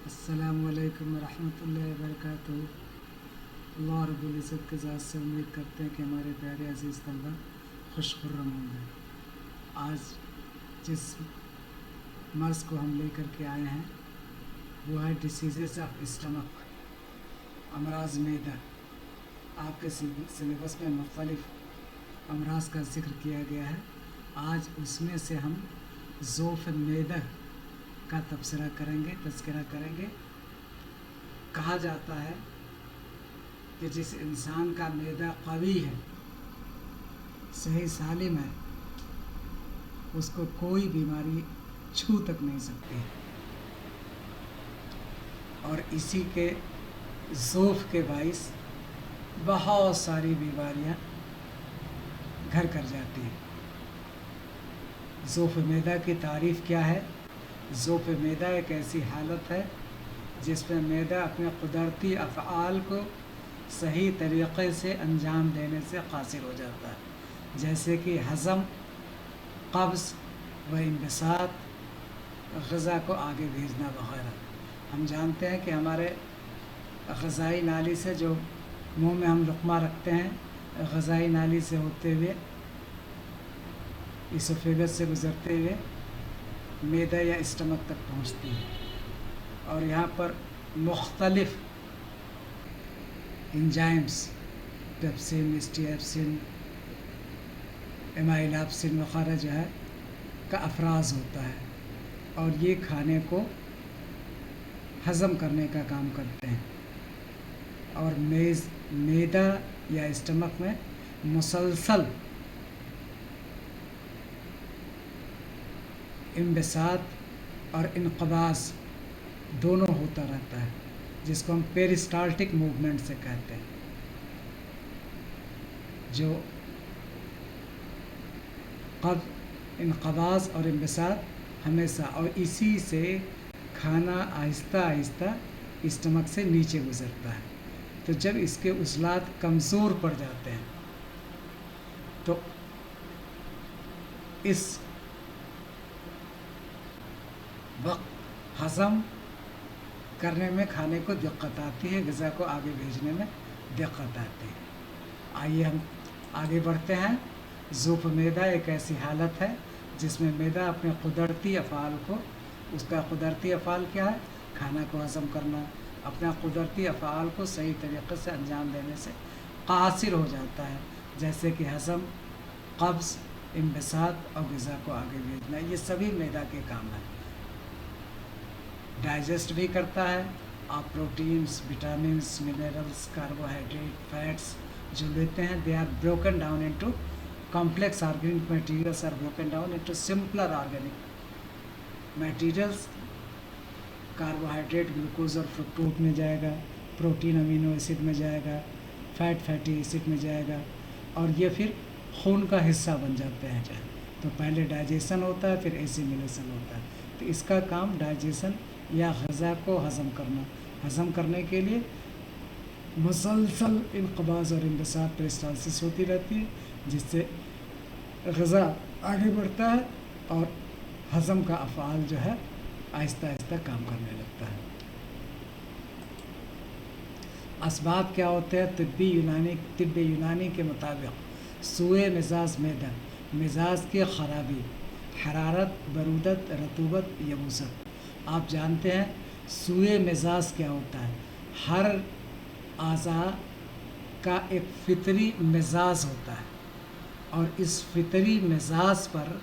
अस्सलामु अलैकुम रहमतुल्लाहि वबरकातुहू। अल्लाह रब्बुल इज़्ज़त के ज़ात से उम्मीद करते हैं कि हमारे प्यारे अज़ीज़ तलबा खुश खुर्रम होंगे। आज जिस मर्ज़ को हम लेकर के आए हैं वो है डिसीज़ेज़ ऑफ स्टमक, अमराज मैदा। आपके सिलेबस में मुख्तलिफ़ अमराज का ज़िक्र किया गया है। आज उसमें से हम ज़ोफ़ मैदा का तज़किरा करेंगे। कहा जाता है कि जिस इंसान का मैदा क़वी है, सही सालिम है, उसको कोई बीमारी छू तक नहीं सकती। और इसी के ज़ोफ़ के बाइस बहुत सारी बीमारियां घर कर जाती हैं। ज़ोफ़ मैदा की तारीफ़ क्या है? ज़ोफ़ मैदा एक ऐसी हालत है जिसमें मैदा अपने कुदरती अफ़आल को सही तरीक़े से अंजाम देने से क़ासिर हो जाता है, जैसे कि हज़म, क़ब्ज़ व इंबसात, ग़िज़ा को आगे भेजना वग़ैरह। हम जानते हैं कि हमारे ग़िज़ाई नाली से जो मुंह में हम लुक़मा रखते हैं, ग़िज़ाई नाली से होते हुए इसोफेगस से गुज़रते हुए मैदा या स्टमक तक पहुंचती है। और यहाँ पर मुख्तलिफ़ एंजाइम्स, पेप्सिन, स्टिएप्सिन, एमाइलैप्सिन वगैरह जो है का अफराज होता है, और ये खाने को हज़म करने का काम करते हैं। और मैदा या स्टमक में मुसलसल इंबसात और इनक़बाज़ दोनों होता रहता है, जिसको हम पेरिस्टाल्टिक मूवमेंट से कहते हैं। जो इनक़बाज़ और इंबसात हमेशा, और इसी से खाना आहिस्ता आहिस्ता स्टमक से नीचे गुज़रता है। तो जब इसके उज़लात कमज़ोर पड़ जाते हैं तो इस वक्त हज़म करने में खाने को दिक्कत आती है, ग़िज़ा को आगे भेजने में दिक्कत आती है। आइए हम आगे बढ़ते हैं। ज़ोफ़ मैदा एक ऐसी हालत है जिसमें मैदा अपने कुदरती अफ़आल को, उसका कुदरती अफ़आल क्या है? खाना को हज़म करना। अपना कुदरती अफ़आल को सही तरीक़े से अंजाम देने से क़ासिर हो जाता है, जैसे कि हज़म, क़ब्ज़, इंबसात और ग़िज़ा को आगे भेजना। ये सभी मैदा के काम हैं। डाइजेस्ट भी करता है। आप proteins, vitamins, minerals, carbohydrate, fats जो लेते हैं, they are broken down into complex organic materials are broken down into simpler organic materials. Carbohydrate glucose और फ्रुक्टोज में जाएगा, प्रोटीन अमीनो एसिड में जाएगा, फैट फैटी एसिड में जाएगा, और ये फिर खून का हिस्सा बन जाते हैं। तो पहले डाइजेशन होता है, फिर एसिमिलेशन होता है। तो इसका काम डाइजेशन या ग़िज़ा को हज़म करना। हज़म करने के लिए मुसलसल इनक़बाज़ और इंबसात पेरिस्टाल्सिस होती रहती है, जिससे ग़िज़ा आगे बढ़ता है और हज़म का अफ़आल जो है आहिस्ता आहिस्ता काम करने लगता है। असबाब क्या होते हैं? तिब्ब यूनानी के मुताबिक सूए मिजाज मैदा, मिजाज की ख़राबी, हरारत, बरूदत, रतूबत, यबूसत। आप जानते हैं सूए मिजाज क्या होता है? हर आज़ा का एक फ़ितरी मिजाज होता है, और इस फ़ितरी मिजाज पर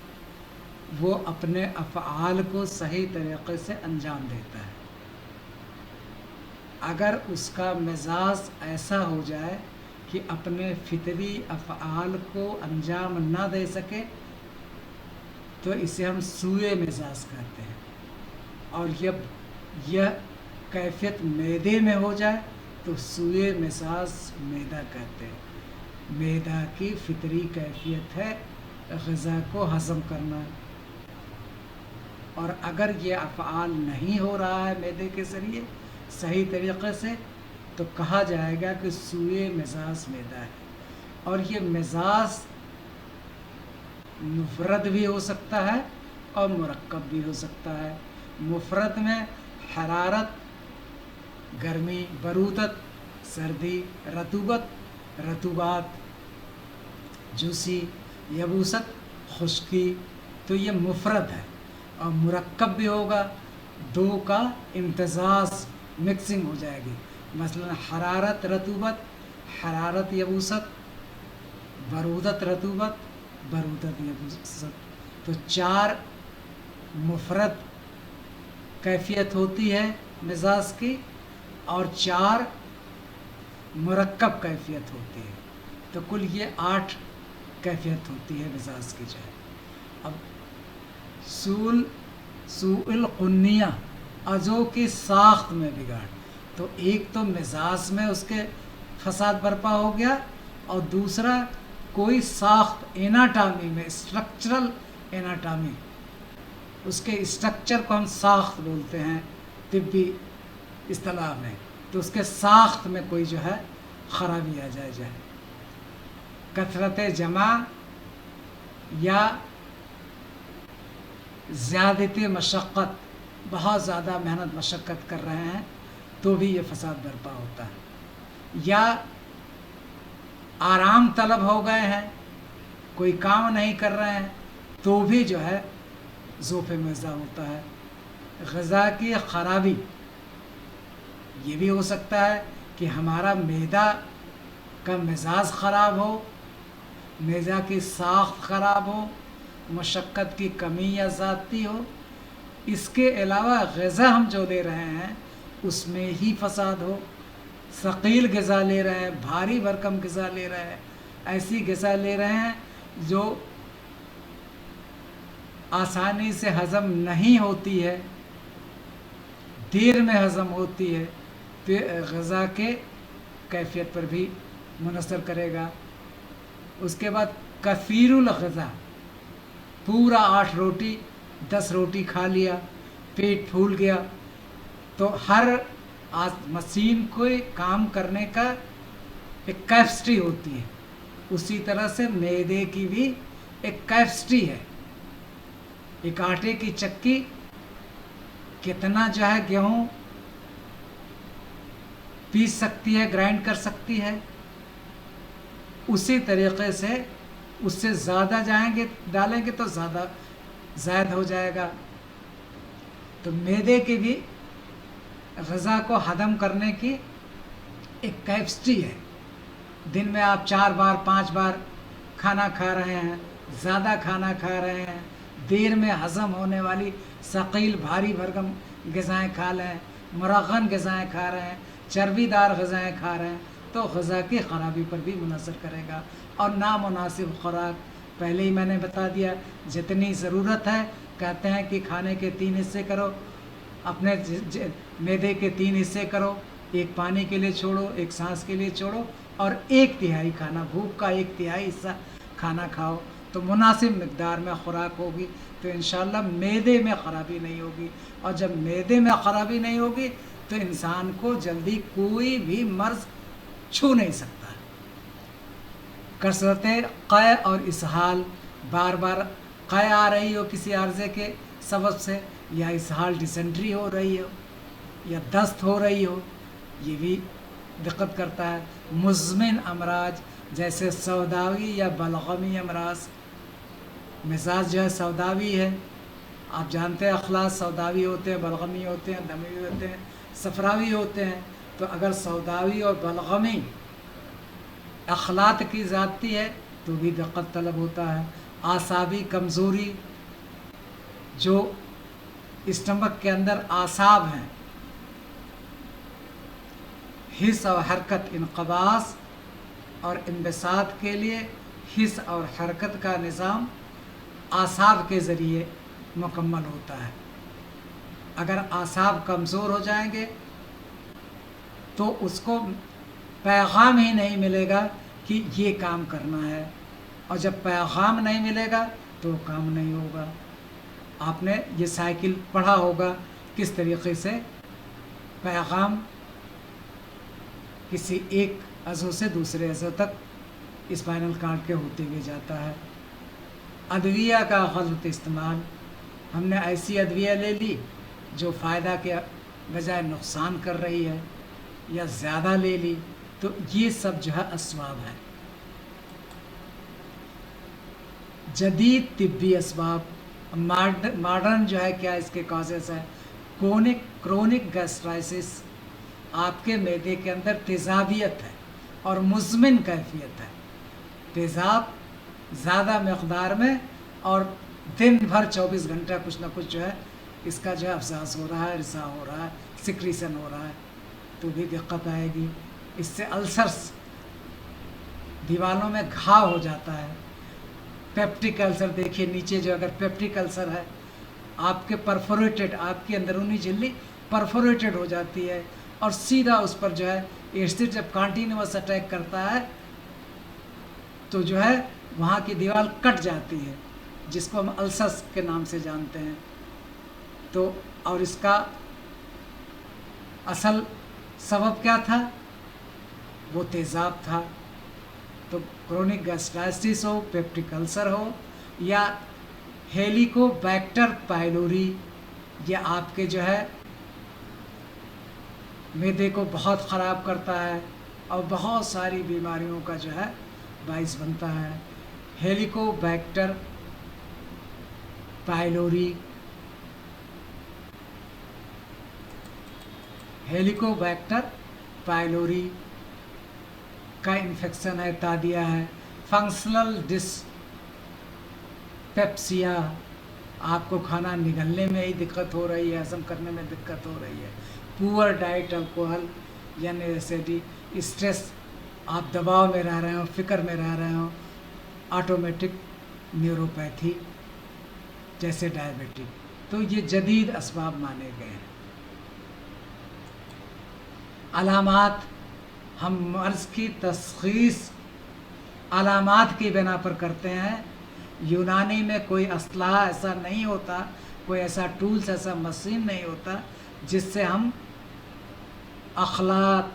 वो अपने अफ़आल को सही तरीक़े से अंजाम देता है। अगर उसका मिजाज ऐसा हो जाए कि अपने फ़ितरी अफ़आल को अंजाम ना दे सके, तो इसे हम सूए मिजाज कहते हैं। और यह कैफियत मैदे में हो जाए तो सूए मिजाज मैदा कहते हैं। मैदा की फ़ितरी कैफियत है ग़िज़ा को हज़म करना, और अगर ये अफ़आल नहीं हो रहा है मैदे के ज़रिए सही तरीक़े से, तो कहा जाएगा कि सूए मिजाज मैदा है। और ये मिजाज मुफ़रद भी हो सकता है और मुरक्कब भी हो सकता है। मुफ़रद में हरारत गर्मी बरूदत, सर्दी रतूबत, रतूबात जूसी, यबूसत खुश्की। तो ये मुफरद है और मुरक्कब भी होगा, दो का इम्तज़ाज मिक्सिंग हो जाएगी। मसलन हरारत रतूबत, हरारत यबूसत, बरूदत रतूबत, बरूदत यबूसत। तो 4 मुफरद कैफियत होती है मिजाज की और 4 मुरक्कब कैफियत होती है। तो कुल ये 8 कैफियत होती है मिजाज की जो है। अब सूल कुन्निया, अज़ों की साख्त में बिगाड़। तो एक तो मिजाज में उसके फसाद बर्पा हो गया और दूसरा कोई साख्त एनाटॉमी में, स्ट्रक्चरल एनाटॉमी, उसके स्ट्रक्चर को हम साख्त बोलते हैं तिब्बी इस्तिलाह में। तो उसके साख्त में कोई जो है ख़राबी आ जाए। कसरत जमा या ज़्यादती मशक्क़त, बहुत ज़्यादा मेहनत मशक्क़त कर रहे हैं तो भी ये फसाद बर्पा होता है। या आराम तलब हो गए हैं, कोई काम नहीं कर रहे हैं तो भी जो है ज़ोफ़ मज़ा होता है। ग़िज़ा की ख़राबी ये भी हो सकता है कि हमारा मैदा का मिजाज ख़राब हो, मैदा की साख्त ख़राब हो, मशक्क़त की कमी या ज़्यादती हो। इसके अलावा ग़िज़ा हम जो ले रहे हैं उसमें ही फसाद हो। सकील ग़िज़ा ले रहे हैं, भारी भरकम ग़िज़ा ले रहे हैं, ऐसी ग़िज़ा ले रहे हैं जो आसानी से हज़म नहीं होती है, देर में हज़म होती है, तो ग़िज़ा के कैफियत पर भी मुनसर करेगा। उसके बाद कसीरुल ग़िज़ा, पूरा 8 रोटी 10 रोटी खा लिया, पेट फूल गया, तो हर मशीन को काम करने का एक कैपेसिटी होती है, उसी तरह से मैदे की भी एक कैपेसिटी है। एक आटे की चक्की कितना जो है गेहूँ पीस सकती है, ग्राइंड कर सकती है, उसी तरीक़े से उससे ज़्यादा डालेंगे तो ज़्यादा ज़ायद हो जाएगा। तो मैदे की भी ग़िज़ा को हज़म करने की एक कैपेसिटी है। दिन में आप 4 बार 5 बार खाना खा रहे हैं, ज़्यादा खाना खा रहे हैं, देर में हज़म होने वाली सकील भारी भरकम ग़िज़ाएँ खा लें, मुरग़्ग़न ग़िज़ाएँ खा रहे हैं, चर्बीदार ग़िज़ाएँ खा रहे हैं, तो ग़िज़ा की ख़राबी पर भी मुनसर करेगा। और नामुनासिब ख़ुराक, पहले ही मैंने बता दिया, जितनी ज़रूरत है, कहते हैं कि खाने के 3 हिस्से करो, अपने मैदे के 3 हिस्से करो, एक पानी के लिए छोड़ो, एक सांस के लिए छोड़ो और 1/3 खाना, भूख का 1/3 हिस्सा खाना खाओ। तो मुनासिब मिक़दार में ख़ुराक होगी तो इंशाअल्लाह मैदे में ख़राबी नहीं होगी। और जब मैदे में ख़राबी नहीं होगी तो इंसान को जल्दी कोई भी मर्ज़ छू नहीं सकता। कसरत क़य और इसहाल, बार बार क़य आ रही हो किसी अर्ज़े के सबब से, या इसहाल डिसेंट्री हो रही हो या दस्त हो रही हो, ये भी दिक्कत करता है। मुज़मिन अमराज जैसे सौदावी या बलग़मी अमराज, मिजाज जो है सौदावी है, आप जानते हैं अखलास सौदावी होते हैं, बलग़मी होते हैं, दमवी होते हैं, सफ़रावी होते हैं। तो अगर सौदावी और बलग़मी अखलात की ज़्यादती है तो भी दिक्कत तलब होता है। आसाबी कमज़ोरी, जो स्टमक के अंदर आसाब हैं, हिस्स और हरकत, इनक़बास और इंबसात के लिए हिस्स और हरकत का निज़ाम आसाब के ज़रिए मुकम्मल होता है। अगर आसाब कमज़ोर हो जाएंगे तो उसको पैगाम ही नहीं मिलेगा कि ये काम करना है, और जब पैगाम नहीं मिलेगा तो काम नहीं होगा। आपने ये साइकिल पढ़ा होगा किस तरीक़े से पैगाम किसी एक अज़ू से दूसरे अज़ू तक स्पाइनल कॉर्ड के होते हुए जाता है। अदविया का गलत इस्तेमाल, हमने ऐसी अदविया ले ली जो फ़ायदा के बजाय नुकसान कर रही है, یا زیادہ لے لی، تو یہ سب جو ہے اسباب ہے۔ جدید طبی اسباب، ماڈرن جو ہے کیا اس کے کازز ہے، کرونک گیسٹرائسس، آپ کے معدے کے اندر تیزابیت ہے اور مزمن کیفیت ہے، تیزاب زیادہ مقدار میں اور دن بھر 24 گھنٹہ کچھ نہ کچھ جو ہے اس کا جو ہے افزاز ہو رہا ہے، رسا ہو رہا ہے، سکریشن ہو رہا ہے، تو بھی دقت آئے گی۔ اس سے السرس، دیوالوں میں گھا ہو جاتا ہے، پیپٹک السر دیکھیے نیچے جو اگر پیپٹک السر ہے آپ کے پرفوریٹڈ، آپ کی اندرونی جھلی پرفوریٹڈ ہو جاتی ہے اور سیدھا اس پر جو ہے ایسڈ جب کانٹینیوس اٹیک کرتا ہے تو جو ہے وہاں کی دیوال کٹ جاتی ہے، جس کو ہم السرس کے نام سے جانتے ہیں۔ تو اور اس کا اصل سبب کیا تھا؟ وہ تیزاب تھا۔ تو کرونک گیسٹرائٹس ہو، پیپٹک السر ہو یا ہیلیکو بیکٹر پائلوری، یہ آپ کے جو ہے معدے کو بہت خراب کرتا ہے اور بہت ساری بیماریوں کا جو ہے باعث بنتا ہے۔ ہیلیکو بیکٹر پائلوری، ہیلیکو بیکٹر پائلوری کا انفیکشن ہے، تادیہ ہے۔ فنکشنل ڈسپیپسیا، آپ کو کھانا نگلنے میں ہی دقت ہو رہی ہے، ہضم کرنے میں دقت ہو رہی ہے۔ پور ڈائٹ، الکوہل یعنی ایسیڈی، اسٹریس، آپ دباؤ میں رہ رہے ہوں، فکر میں رہ رہے ہوں، آٹومیٹک نیوروپیتھی جیسے ڈائبٹک، تو یہ جدید اسباب مانے گئے ہیں۔ علامات، ہم مرض کی تشخیص علامات کی بنا پر کرتے ہیں۔ یونانی میں کوئی اصطلاح ایسا نہیں ہوتا، کوئی ایسا ٹولز، ایسا مشین نہیں ہوتا جس سے ہم اخلاق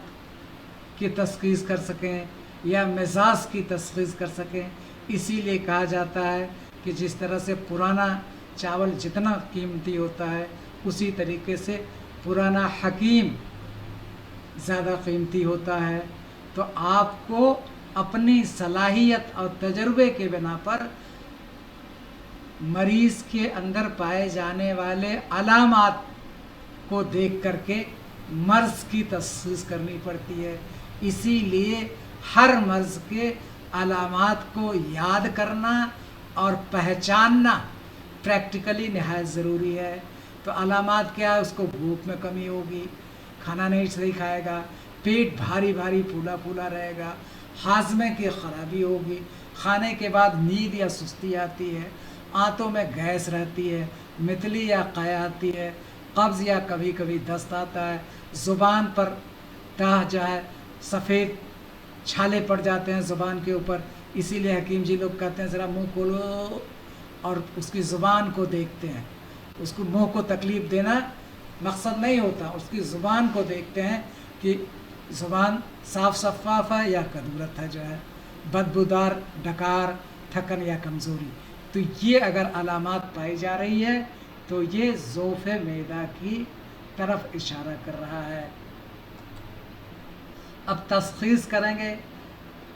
کی تشخیص کر سکیں یا مزاج کی تشخیص کر سکیں۔ اسی لیے کہا جاتا ہے کہ جس طرح سے پرانا چاول جتنا قیمتی ہوتا ہے، اسی طریقے سے پرانا حکیم زیادہ قیمتی ہوتا ہے۔ تو آپ کو اپنی صلاحیت اور تجربے کے بنا پر مریض کے اندر پائے جانے والے علامات کو دیکھ کر کے مرض کی تشخیص کرنی پڑتی ہے۔ اسی لیے ہر مرض کے علامات کو یاد کرنا اور پہچاننا پریکٹیکلی نہایت ضروری ہے۔ تو علامات کیا ہے؟ اس کو بھوک میں کمی ہوگی، کھانا نہیں صحیح کھائے گا، پیٹ بھاری بھاری پھولا پھولا رہے گا، ہاضمے کی خرابی ہوگی، کھانے کے بعد نیند یا سستی آتی ہے، آنتوں میں گیس رہتی ہے، متلی یا قے آتی ہے، قبض یا کبھی کبھی دست آتا ہے، زبان پر جو ہے سفید چھالے پڑ جاتے ہیں زبان کے اوپر۔ اسی لیے حکیم جی لوگ کہتے ہیں ذرا منہ کھولو اور اس کی زبان کو دیکھتے ہیں۔ اس کو منہ کو تکلیف دینا مقصد نہیں ہوتا، اس کی زبان کو دیکھتے ہیں کہ زبان صاف شفاف ہے یا کدورت ہے، جو ہے بدبودار، ڈکار، تھکن یا کمزوری۔ تو یہ اگر علامات پائی جا رہی ہے تو یہ ضعف معدہ کی طرف اشارہ کر رہا ہے۔ اب تشخیص کریں گے۔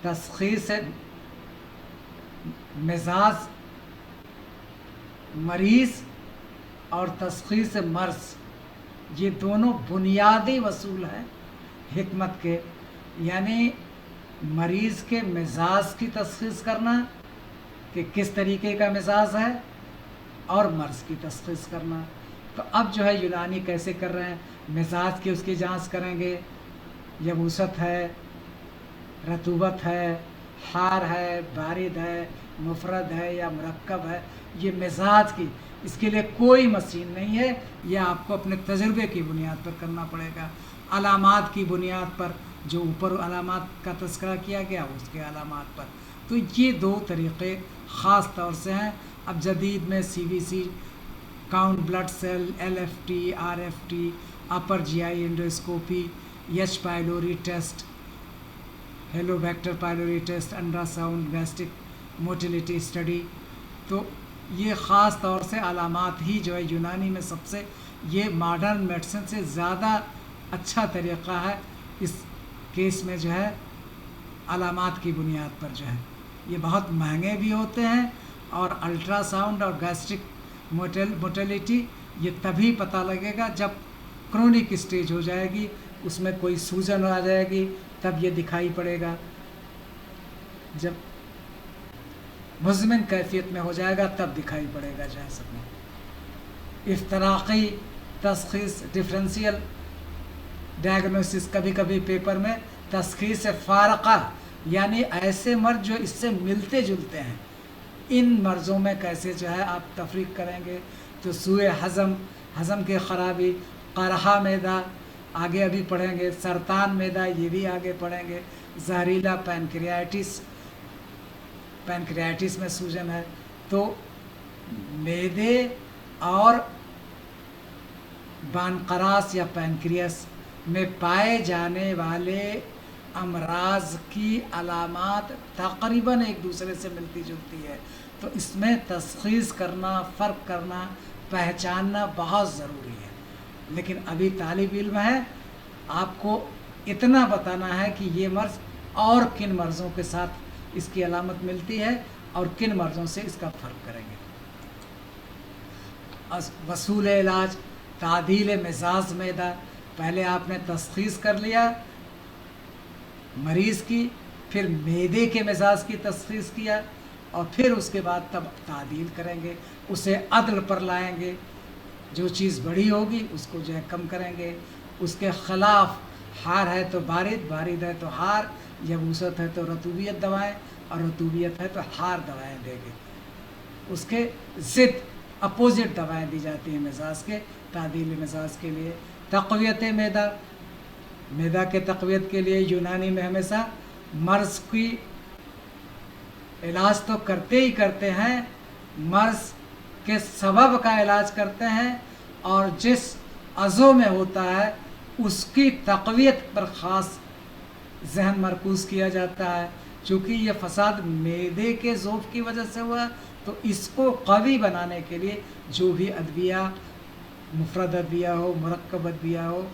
تشخیص مزاج مریض اور تشخیص مرض، یہ دونوں بنیادی اصول ہیں حکمت کے، یعنی مریض کے مزاج کی تشخیص کرنا کہ کس طریقے کا مزاج ہے، اور مرض کی تشخیص کرنا۔ تو اب جو ہے یونانی کیسے کر رہے ہیں؟ مزاج کی اس کی جانچ کریں گے، یبوست ہے، رطوبت ہے، حار ہے، بارد ہے، مفرد ہے یا مرکب ہے، یہ مزاج کی، اس کے لیے کوئی مشین نہیں ہے، یہ آپ کو اپنے تجربے کی بنیاد پر کرنا پڑے گا۔ علامات کی بنیاد پر، جو اوپر علامات کا تذکرہ کیا گیا اس کے علامات پر۔ تو یہ دو طریقے خاص طور سے ہیں۔ اب جدید میں C B C, count blood cell, L F T, R F T, upper G I endoscopy, H pylori test, helicobacter pylori test, ultrasound, gastric motility study, تو یہ خاص طور سے علامات ہی جو ہے یونانی میں سب سے، یہ ماڈرن میڈیسن سے زیادہ اچھا طریقہ ہے اس کیس میں جو ہے علامات کی بنیاد پر جو ہے یہ بہت مہنگے بھی ہوتے ہیں، اور الٹرا ساؤنڈ اور گیسٹرک موٹیلٹی یہ تبھی پتہ لگے گا جب کرونک اسٹیج ہو جائے گی، اس میں کوئی سوجن آ جائے گی، تب یہ دکھائی پڑے گا. جب مزمن کیفیت میں ہو جائے گا تب دکھائی پڑے گا جو ہے سب میں. افتراقی تشخیص ڈفرینشیل ڈائگنوسس، کبھی کبھی پیپر میں تشخیص فارقہ یعنی ایسے مرض جو اس سے ملتے جلتے ہیں، ان مرضوں میں کیسے جو ہے آپ تفریق کریں گے. تو سوء ہضم کی خرابی، قرحہ معدہ آگے ابھی پڑھیں گے، سرطان معدہ یہ بھی آگے پڑھیں گے، زہریلا پینکریاٹس میں سوجن ہے. تو معدے اور بانقراس یا پینکریاس میں پائے جانے والے امراض کی علامات تقریباً ایک دوسرے سے ملتی جلتی ہے. تو اس میں تشخیص کرنا، فرق کرنا، پہچاننا بہت ضروری ہے. لیکن ابھی طالب علم ہے، آپ کو اتنا بتانا ہے کہ یہ مرض اور کن مرضوں کے ساتھ اس کی علامت ملتی ہے اور کن مرضوں سے اس کا فرق کریں گے. وصول علاج، تعدیل مزاج معدہ، پہلے آپ نے تشخیص کر لیا مریض کی، پھر معدے کے مزاج کی تشخیص کیا، اور پھر اس کے بعد تب تعدیل کریں گے، اسے عدل پر لائیں گے. جو چیز بڑی ہوگی اس کو جو ہے کم کریں گے. اس کے خلاف حار ہے تو بارد ہے تو حار، یبوست ہے تو رطوبیت دوائیں، اور رطوبیت ہے تو حار دوائیں دیں گے. اس کے ضد اپوزٹ دوائیں دی جاتی ہیں مزاج کے، تعدیل مزاج کے لیے. تقویت معدہ کے تقویت کے لیے یونانی میں ہمیشہ مرض کی علاج تو کرتے ہی کرتے ہیں، مرض کے سبب کا علاج کرتے ہیں، اور جس عضو میں ہوتا ہے اس کی تقویت پر خاص ذہن مرکوز کیا جاتا ہے. چونکہ یہ فساد معدے کے ذوب کی وجہ سے ہوا، تو اس کو قوی بنانے کے لیے جو بھی ادویہ، مفرد ادویہ ہو، مرکب ادویہ ہو،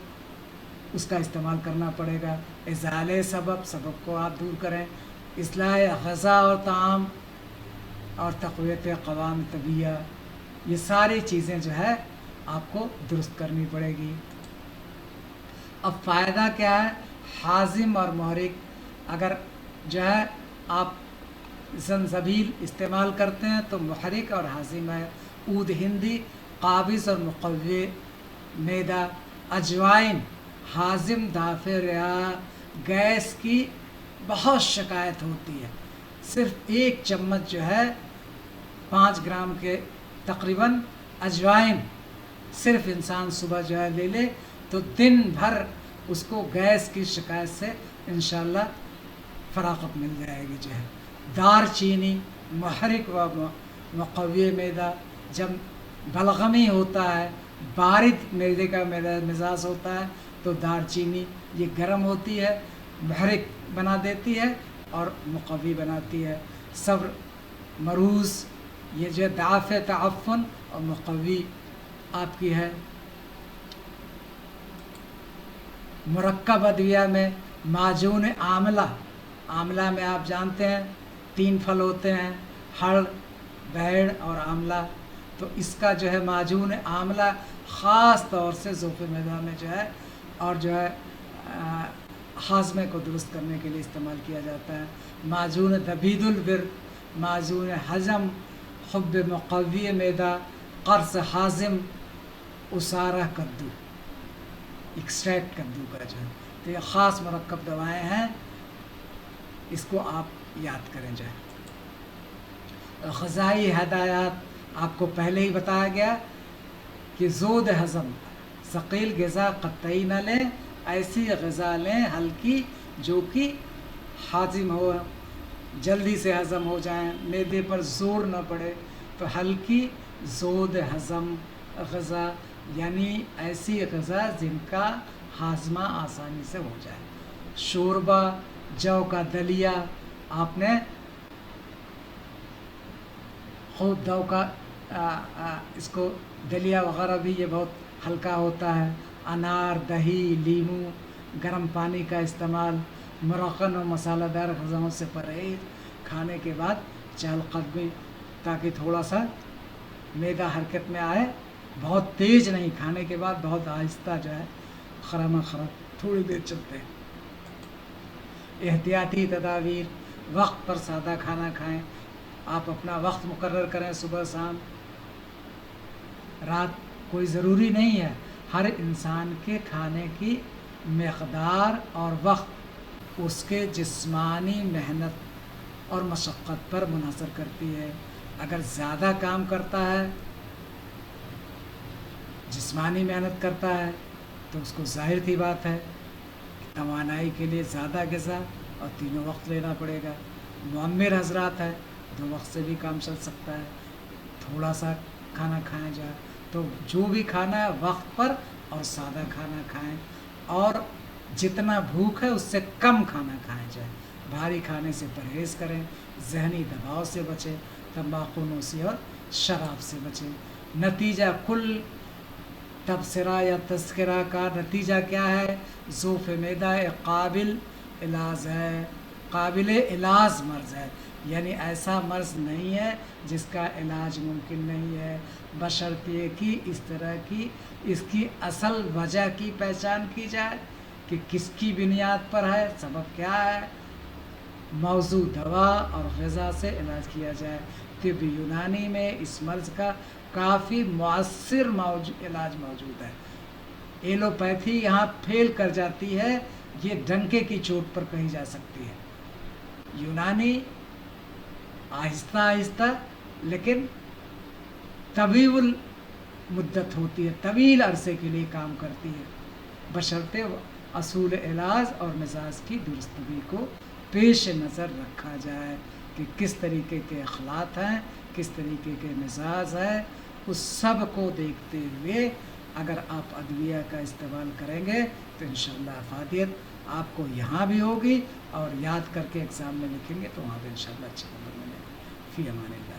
اس کا استعمال کرنا پڑے گا. ازالے سبب کو آپ دور کریں. اصلاح غذا اور طعام اور تقویت قوام طبیعہ، یہ ساری چیزیں جو ہے آپ کو درست کرنی پڑے گی. اب فائدہ کیا ہے؟ حازم اور محرک. اگر جو ہے آپ زنجبیل استعمال کرتے ہیں تو محرک اور حازم ہے. عود ہندی قابض اور مقوی معدہ. اجوائن حازم، دافع رعا. گیس کی بہت شکایت ہوتی ہے، صرف 1 چمچ جو ہے 5 گرام کے تقریباً اجوائن صرف انسان صبح جو ہے لے لے تو دن بھر اس کو گیس کی شکایت سے انشاءاللہ فراغت مل جائے گی. جو ہے دار چینی محرک و مقوی معدہ. جب بلغمی ہوتا ہے، بارد معدے کا مزاج ہوتا ہے، تو دار چینی یہ گرم ہوتی ہے، محرک بنا دیتی ہے اور مقوی بناتی ہے. صبر مروز یہ جو دافع تعفن اور مقوی آپ کی ہے. مرکب ادویہ میں معجون آملہ میں آپ جانتے ہیں 3 پھل ہوتے ہیں، ہڑ، بیڑ اور آملہ. تو اس کا جو ہے معجون آملہ خاص طور سے ذوق معدہ میں جو ہے اور جو ہے ہاضمے کو درست کرنے کے لیے استعمال کیا جاتا ہے. معجون دبید البر، معجون ہضم، حب مقوی معدہ، قرص حازم، اسارہ کدو، ایکسٹریکٹ کدو کا جو ہے. تو یہ خاص مرکب دوائیں ہیں، اس کو آپ یاد کریں. جو ہے غذائی ہدایات آپ کو پہلے ہی بتایا گیا کہ زود ہضم، ثقیل غذا قطعی نہ لیں، ایسی غذا لیں ہلکی جو کہ ہاضم ہو، جلدی سے ہضم ہو جائیں، معدے پر زور نہ پڑے. تو ہلکی زود ہضم غذا یعنی ایسی غذا جن کا ہاضمہ آسانی سے ہو جائے. شوربہ، جو کا دلیا، آپ نے خود جو کا اس کو دلیا وغیرہ بھی یہ بہت ہلکا ہوتا ہے. انار، دہی، لیمو गर्म पानी का इस्तेमाल, मुरक्कन और मसालेदार ग़िज़ाओं से परहेज़, खाने के बाद चहलकदमी, ताकि थोड़ा सा मैदा हरकत में आए, बहुत तेज़ नहीं, खाने के बाद बहुत आहिस्ता जो है खरमा खरम थोड़ी देर चलते हैं। एहतियाती तदाबीर, वक्त पर सादा खाना खाएं। आप अपना वक्त मुकर्रर करें, सुबह शाम रात कोई ज़रूरी नहीं है। हर इंसान के खाने की मक़दार और वक्त उसके जिस्मानी मेहनत और मशक्क़त पर मुनहसर करती है। अगर ज़्यादा काम करता है, जिस्मानी मेहनत करता है, तो उसको ज़ाहिर सी बात है कि तवानाई के लिए ज़्यादा ग़िज़ा और तीनों वक्त लेना पड़ेगा। मुअम्मिर हज़रात है, 2 वक्त से भी काम चल सकता है, थोड़ा सा खाना खाया जाए। तो जो भी खाना है वक्त पर और सादा खाना खाएं, और जितना भूख है उससे कम खाना खाया जाए। भारी खाने से परहेज़ करें, ज़हनी दबाव से बचें, तंबाकू नोशी और शराब से बचें। नतीजा कुल तबसरा या तज़किरा का नतीजा क्या है? ज़ूफ़ मैदा एक काबिल इलाज है, काबिल इलाज मर्ज़ है, यानी ऐसा मर्ज़ नहीं है जिसका इलाज मुमकिन नहीं है, बशर्ते कि इस तरह की इसकी असल वजह की पहचान की जाए कि किसकी बुनियाद पर है, सबब क्या है, मौजू दवा और ग़िज़ा से इलाज किया जाए। तिब्ब यूनानी में इस मर्ज़ का काफ़ी मुअस्सिर इलाज मौजूद है। एलोपैथी यहाँ फेल कर जाती है, ये डंके की चोट पर कही जा सकती है। यूनानी आहिस्ता आहिस्ता लेकिन तवील मुद्दत होती है, तवील अरसे के लिए काम करती है, बशर्ते असूल इलाज और मिजाज की दुरुस्तगी को पेश नज़र रखा जाए कि किस तरीके के अखलाक हैं, किस तरीके के मिजाज है। उस सब को देखते हुए अगर आप अदविया का इस्तेमाल करेंगे तो इंशाअल्लाह अफादियत आपको यहाँ भी होगी, और याद करके एग्ज़ाम में लिखेंगे तो वहाँ भी इंशाअल्लाह अच्छे नंबर मिलेंगे। फ़ी अमानिल्लाह।